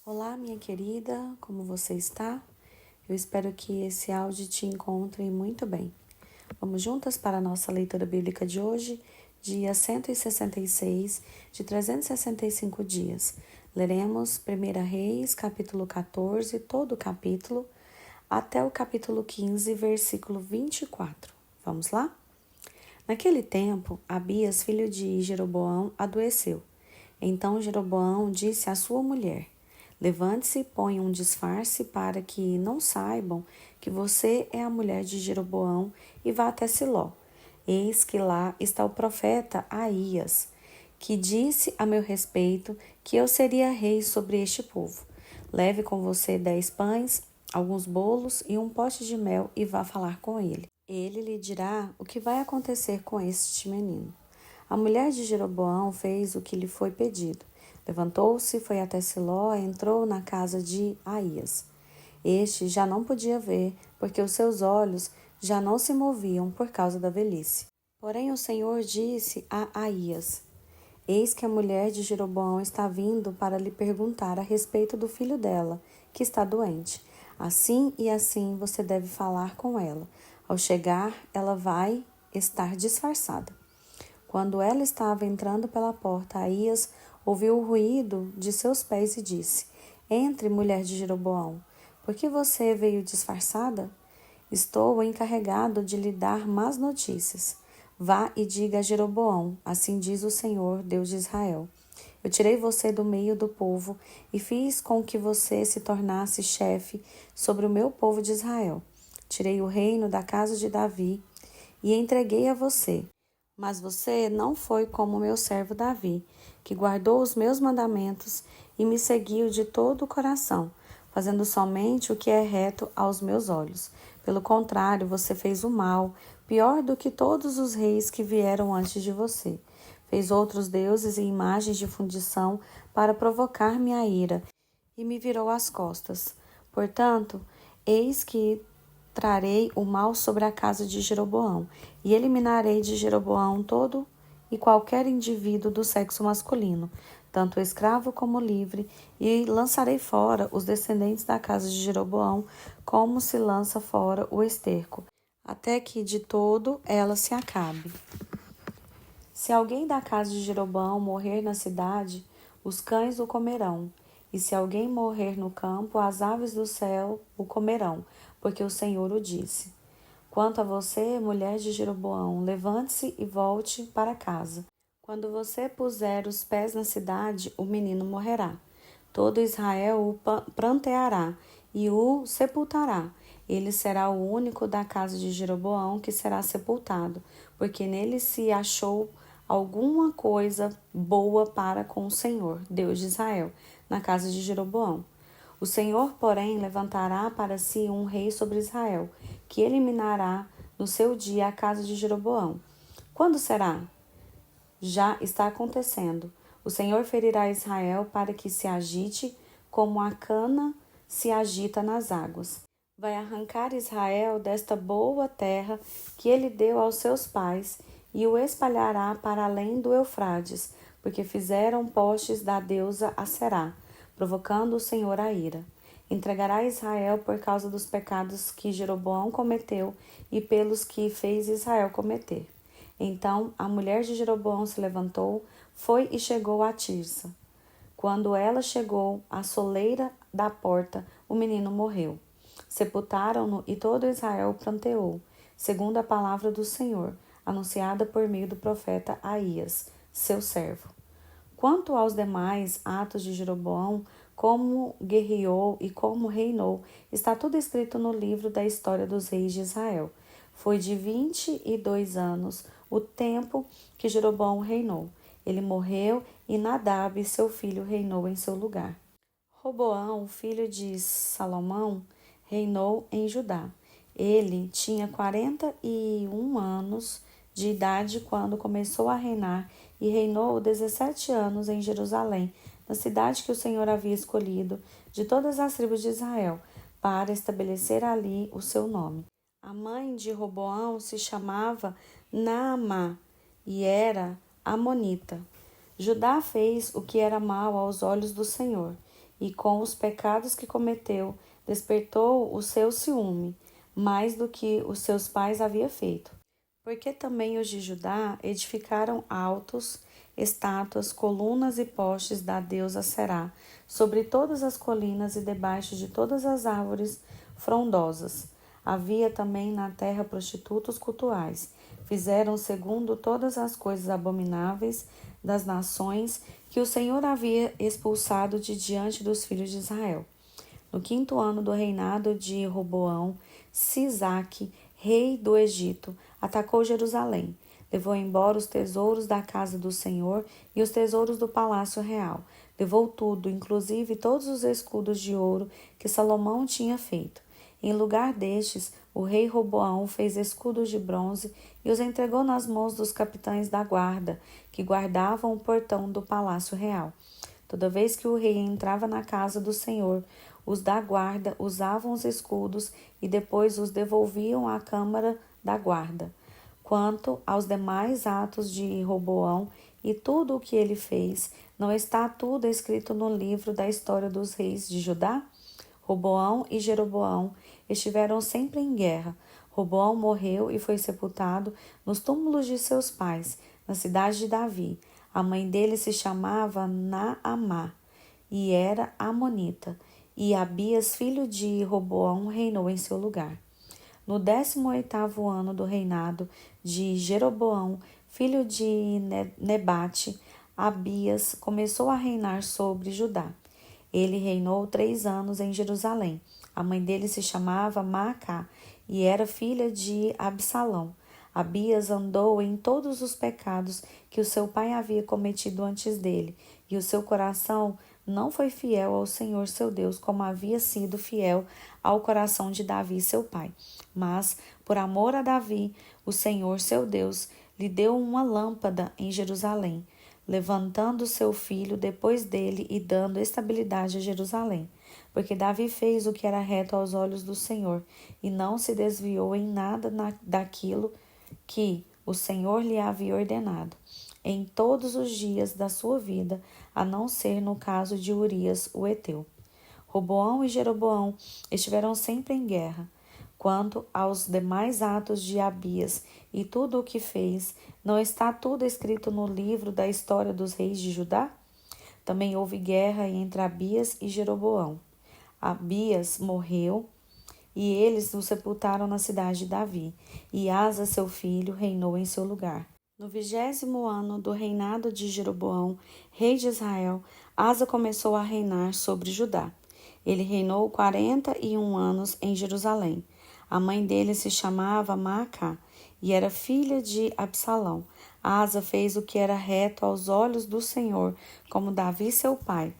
Olá, minha querida, como você está? Eu espero que esse áudio te encontre muito bem. Vamos juntas para a nossa leitura bíblica de hoje, dia 166 de 365 dias. Leremos 1 Reis, capítulo 14, todo o capítulo, até o capítulo 15, versículo 24. Vamos lá? Naquele tempo, Abias, filho de Jeroboão, adoeceu. Então Jeroboão disse à sua mulher: Levante-se e ponha um disfarce para que não saibam que você é a mulher de Jeroboão e vá até Siló. Eis que lá está o profeta Aías, que disse a meu respeito que eu seria rei sobre este povo. Leve com você 10 pães, alguns bolos e um pote de mel e vá falar com ele. Ele lhe dirá o que vai acontecer com este menino. A mulher de Jeroboão fez o que lhe foi pedido. Levantou-se, foi até Siló e entrou na casa de Aías. Este já não podia ver, porque os seus olhos já não se moviam por causa da velhice. Porém o Senhor disse a Aías: Eis que a mulher de Jeroboão está vindo para lhe perguntar a respeito do filho dela, que está doente. Assim e assim você deve falar com ela. Ao chegar, ela vai estar disfarçada. Quando ela estava entrando pela porta, Aías ouviu o ruído de seus pés e disse: Entre, mulher de Jeroboão. Por que você veio disfarçada? Estou encarregado de lhe dar más notícias. Vá e diga a Jeroboão: Assim diz o Senhor, Deus de Israel. Eu tirei você do meio do povo e fiz com que você se tornasse chefe sobre o meu povo de Israel. Tirei o reino da casa de Davi e entreguei a você. Mas você não foi como meu servo Davi, que guardou os meus mandamentos e me seguiu de todo o coração, fazendo somente o que é reto aos meus olhos. Pelo contrário, você fez o mal, pior do que todos os reis que vieram antes de você. Fez outros deuses e imagens de fundição para provocar minha ira, e me virou as costas. Portanto, eis que trarei o mal sobre a casa de Jeroboão, e eliminarei de Jeroboão todo e qualquer indivíduo do sexo masculino, tanto escravo como livre, e lançarei fora os descendentes da casa de Jeroboão, como se lança fora o esterco, até que de todo ela se acabe. Se alguém da casa de Jeroboão morrer na cidade, os cães o comerão. E se alguém morrer no campo, as aves do céu o comerão, porque o Senhor o disse. Quanto a você, mulher de Jeroboão, levante-se e volte para casa. Quando você puser os pés na cidade, o menino morrerá. Todo Israel o pranteará e o sepultará. Ele será o único da casa de Jeroboão que será sepultado, porque nele se achou alguma coisa boa para com o Senhor, Deus de Israel, na casa de Jeroboão. O Senhor, porém, levantará para si um rei sobre Israel, que eliminará no seu dia a casa de Jeroboão. Quando será? Já está acontecendo. O Senhor ferirá Israel para que se agite como a cana se agita nas águas. Vai arrancar Israel desta boa terra que ele deu aos seus pais e o espalhará para além do Eufrates, porque fizeram postes da deusa Aserá, provocando o Senhor a ira. Entregará Israel por causa dos pecados que Jeroboão cometeu e pelos que fez Israel cometer. Então a mulher de Jeroboão se levantou, foi e chegou a Tirsa. Quando ela chegou à soleira da porta, o menino morreu. Sepultaram-no e todo Israel pranteou, segundo a palavra do Senhor, anunciada por meio do profeta Aías, seu servo. Quanto aos demais atos de Jeroboão, como guerreou e como reinou, está tudo escrito no livro da história dos reis de Israel. Foi de 22 anos o tempo que Jeroboão reinou. Ele morreu e Nadab, seu filho, reinou em seu lugar. Roboão, filho de Salomão, reinou em Judá. Ele tinha 41 anos de idade quando começou a reinar e reinou 17 anos em Jerusalém, na cidade que o Senhor havia escolhido de todas as tribos de Israel, para estabelecer ali o seu nome. A mãe de Roboão se chamava Naamá e era amonita. Judá fez o que era mal aos olhos do Senhor, e com os pecados que cometeu, despertou o seu ciúme, mais do que os seus pais havia feito. Porque também os de Judá edificaram altos, estátuas, colunas e postes da deusa Será, sobre todas as colinas e debaixo de todas as árvores frondosas. Havia também na terra prostitutos cultuais. Fizeram segundo todas as coisas abomináveis das nações que o Senhor havia expulsado de diante dos filhos de Israel. No 5º ano do reinado de Roboão, Sisaque, rei do Egito, atacou Jerusalém. Levou embora os tesouros da casa do Senhor e os tesouros do palácio real. Levou tudo, inclusive todos os escudos de ouro que Salomão tinha feito. Em lugar destes, o rei Roboão fez escudos de bronze e os entregou nas mãos dos capitães da guarda, que guardavam o portão do palácio real. Toda vez que o rei entrava na casa do Senhor, os da guarda usavam os escudos e depois os devolviam à câmara da guarda. Quanto aos demais atos de Roboão e tudo o que ele fez, não está tudo escrito no livro da história dos reis de Judá? Roboão e Jeroboão estiveram sempre em guerra. Roboão morreu e foi sepultado nos túmulos de seus pais, na cidade de Davi. A mãe dele se chamava Naamá e era amonita, e Abias, filho de Roboão, reinou em seu lugar. No 18º ano do reinado de Jeroboão, filho de Nebate, Abias começou a reinar sobre Judá. Ele reinou 3 anos em Jerusalém. A mãe dele se chamava Maacá e era filha de Absalão. Abias andou em todos os pecados que o seu pai havia cometido antes dele, e o seu coração não foi fiel ao Senhor seu Deus, como havia sido fiel ao coração de Davi, seu pai. Mas, por amor a Davi, o Senhor seu Deus lhe deu uma lâmpada em Jerusalém, levantando seu filho depois dele e dando estabilidade a Jerusalém. Porque Davi fez o que era reto aos olhos do Senhor, e não se desviou em nada daquilo que o Senhor lhe havia ordenado, em todos os dias da sua vida, a não ser no caso de Urias, o heteu. Roboão e Jeroboão estiveram sempre em guerra. Quanto aos demais atos de Abias e tudo o que fez, não está tudo escrito no livro da história dos reis de Judá? Também houve guerra entre Abias e Jeroboão. Abias morreu e eles o sepultaram na cidade de Davi, e Asa, seu filho, reinou em seu lugar. No 20º ano do reinado de Jeroboão, rei de Israel, Asa começou a reinar sobre Judá. Ele reinou 41 anos em Jerusalém. A mãe dele se chamava Maacá e era filha de Absalão. Asa fez o que era reto aos olhos do Senhor, como Davi seu pai,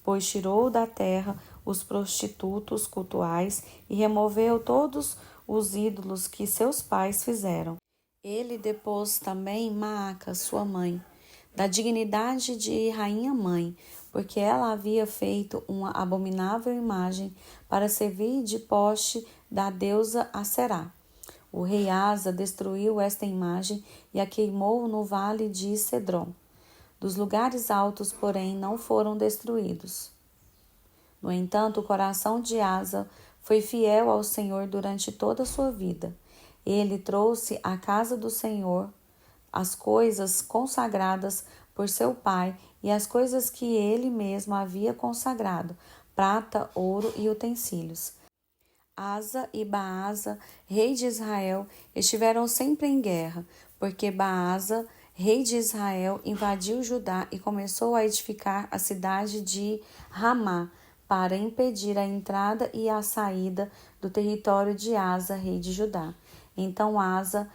pois tirou da terra os prostitutos cultuais e removeu todos os ídolos que seus pais fizeram. Ele depôs também Maaca, sua mãe, da dignidade de rainha-mãe, porque ela havia feito uma abominável imagem para servir de poste da deusa Aserá. O rei Asa destruiu esta imagem e a queimou no vale de Cedron. Dos lugares altos, porém, não foram destruídos. No entanto, o coração de Asa foi fiel ao Senhor durante toda a sua vida. Ele trouxe à casa do Senhor as coisas consagradas por seu pai e as coisas que ele mesmo havia consagrado, prata, ouro e utensílios. Asa e Baasa, rei de Israel, estiveram sempre em guerra, porque Baasa, rei de Israel, invadiu Judá e começou a edificar a cidade de Ramá, para impedir a entrada e a saída do território de Asa, rei de Judá. Então Asa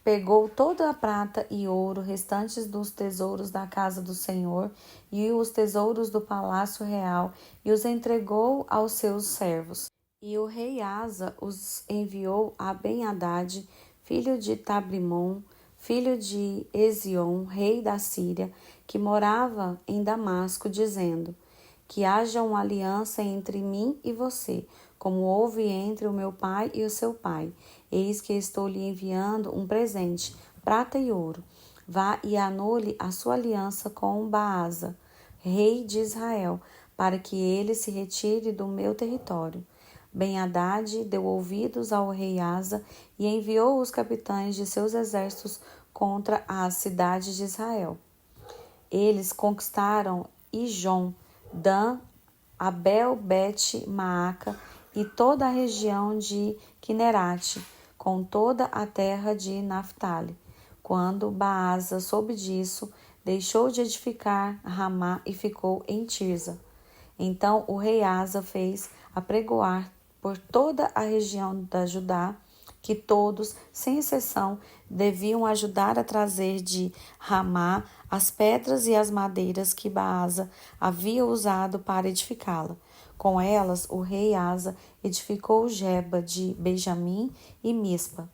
pegou toda a prata e ouro restantes dos tesouros da casa do Senhor e os tesouros do palácio real e os entregou aos seus servos. E o rei Asa os enviou a Ben-Hadad, filho de Tabrimon, filho de Ezion, rei da Síria, que morava em Damasco, dizendo: que haja uma aliança entre mim e você, como houve entre o meu pai e o seu pai. Eis que estou lhe enviando um presente, prata e ouro. Vá e anule a sua aliança com Baasa, rei de Israel, para que ele se retire do meu território. Ben-Hadad deu ouvidos ao rei Asa e enviou os capitães de seus exércitos contra as cidades de Israel. Eles conquistaram Ijon, Dan, Abel-Bet-Maaca e toda a região de Quinerate, com toda a terra de Naphtali. Quando Baasa soube disso, deixou de edificar Ramá e ficou em Tirza. Então o rei Asa fez apregoar por toda a região da Judá que todos, sem exceção, deviam ajudar a trazer de Ramá as pedras e as madeiras que Baasa havia usado para edificá-la. Com elas, o rei Asa edificou Geba de Benjamim e Mispa.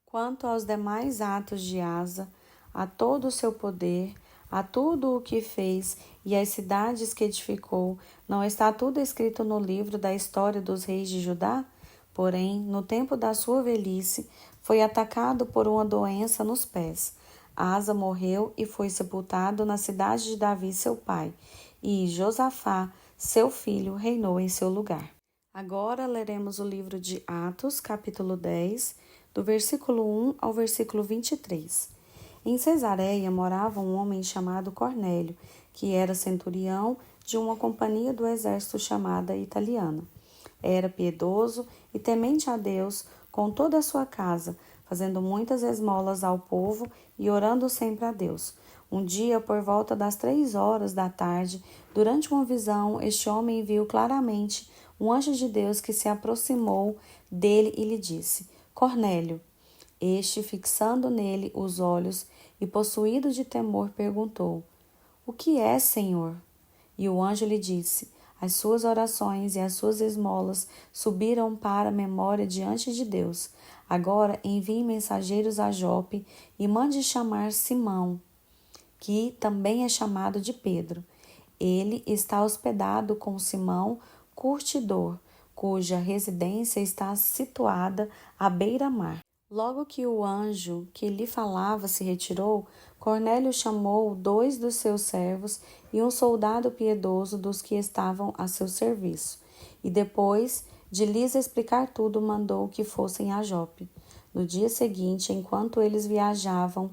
Quanto aos demais atos de Asa, a todo o seu poder, a tudo o que fez e as cidades que edificou, não está tudo escrito no livro da história dos reis de Judá? Porém, no tempo da sua velhice, foi atacado por uma doença nos pés. Asa morreu e foi sepultado na cidade de Davi, seu pai, e Josafá, seu filho, reinou em seu lugar. Agora leremos o livro de Atos, capítulo 10, do versículo 1 ao versículo 23. Em Cesareia morava um homem chamado Cornélio, que era centurião de uma companhia do exército chamada Italiana. Era piedoso e temente a Deus com toda a sua casa, fazendo muitas esmolas ao povo e orando sempre a Deus. Um dia, por volta das 3 horas da tarde, durante uma visão, este homem viu claramente um anjo de Deus que se aproximou dele e lhe disse: Cornélio. Este, fixando nele os olhos e possuído de temor, perguntou: O que é, Senhor? E o anjo lhe disse: As suas orações e as suas esmolas subiram para a memória diante de Deus. Agora envie mensageiros a Jope e mande chamar Simão, que também é chamado de Pedro. Ele está hospedado com Simão, curtidor, cuja residência está situada à beira-mar. Logo que o anjo que lhe falava se retirou, Cornélio chamou 2 dos seus servos e um soldado piedoso dos que estavam a seu serviço, e depois de lhes explicar tudo, mandou que fossem a Jope. No dia seguinte, enquanto eles viajavam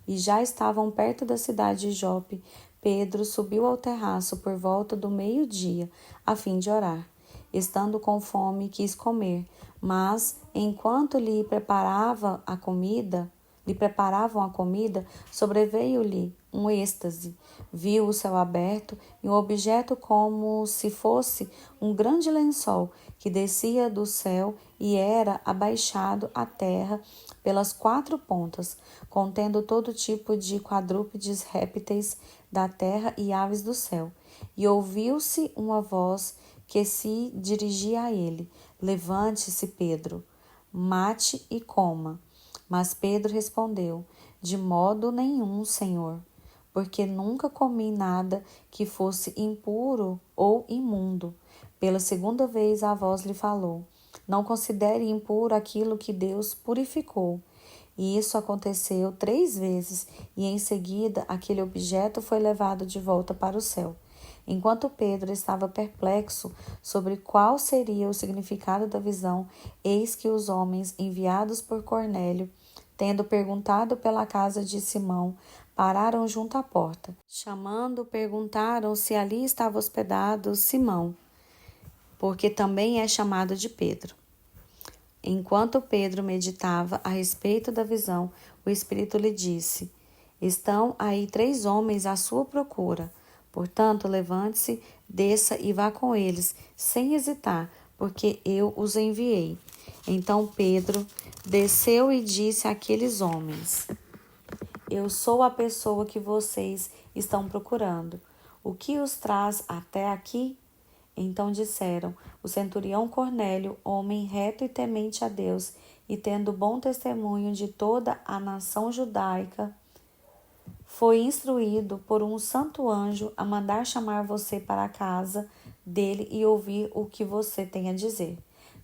e já estavam perto da cidade de Jope, Pedro subiu ao terraço por volta do meio-dia, a fim de orar. Estando com fome, quis comer, mas enquanto lhe preparavam a comida, sobreveio-lhe um êxtase. Viu o céu aberto e um objeto como se fosse um grande lençol que descia do céu e era abaixado à terra pelas 4 pontas, contendo todo tipo de quadrúpedes, répteis da terra e aves do céu. E ouviu-se uma voz que se dirigia a ele: Levante-se, Pedro, mate e coma. Mas Pedro respondeu: De modo nenhum, Senhor, porque nunca comi nada que fosse impuro ou imundo. Pela 2ª vez a voz lhe falou: Não considere impuro aquilo que Deus purificou. E isso aconteceu 3 vezes, e em seguida aquele objeto foi levado de volta para o céu. Enquanto Pedro estava perplexo sobre qual seria o significado da visão, eis que os homens enviados por Cornélio, tendo perguntado pela casa de Simão, pararam junto à porta. Chamando, perguntaram se ali estava hospedado Simão, porque também é chamado de Pedro. Enquanto Pedro meditava a respeito da visão, o Espírito lhe disse: Estão aí 3 homens à sua procura. Portanto, levante-se, desça e vá com eles, sem hesitar, porque eu os enviei. Então Pedro desceu e disse àqueles homens: Eu sou a pessoa que vocês estão procurando. O que os traz até aqui? Então disseram: O centurião Cornélio, homem reto e temente a Deus, e tendo bom testemunho de toda a nação judaica, foi instruído por um santo anjo a mandar chamar você para a casa dele e ouvir o que você tem a dizer.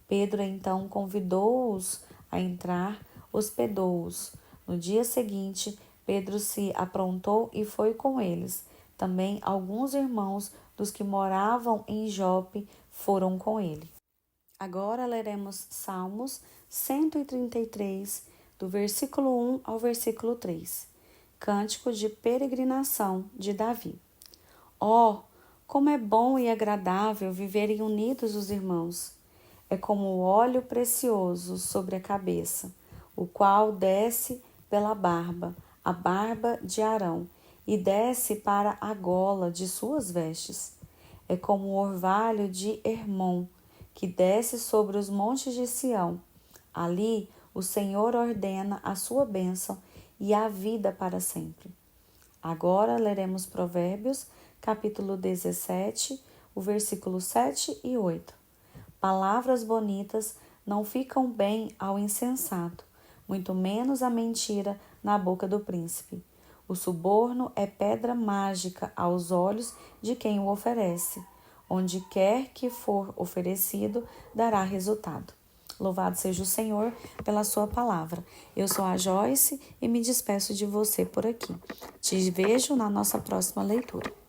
Pedro então convidou-os a entrar, hospedou-os. No dia seguinte, Pedro se aprontou e foi com eles. Também alguns irmãos dos que moravam em Jope foram com ele. Agora leremos Salmos 133, do versículo 1 ao versículo 3. Cântico de peregrinação de Davi. Oh, como é bom e agradável viverem unidos os irmãos! É como o óleo precioso sobre a cabeça, o qual desce pela barba, a barba de Arão, e desce para a gola de suas vestes. É como o orvalho de Hermon, que desce sobre os montes de Sião. Ali o Senhor ordena a sua bênção e a vida para sempre. Agora leremos Provérbios, capítulo 17, o versículo 7 e 8. Palavras bonitas não ficam bem ao insensato, muito menos a mentira na boca do príncipe. O suborno é pedra mágica aos olhos de quem o oferece. Onde quer que for oferecido, dará resultado. Louvado seja o Senhor pela sua palavra. Eu sou a Joyce e me despeço de você por aqui. Te vejo na nossa próxima leitura.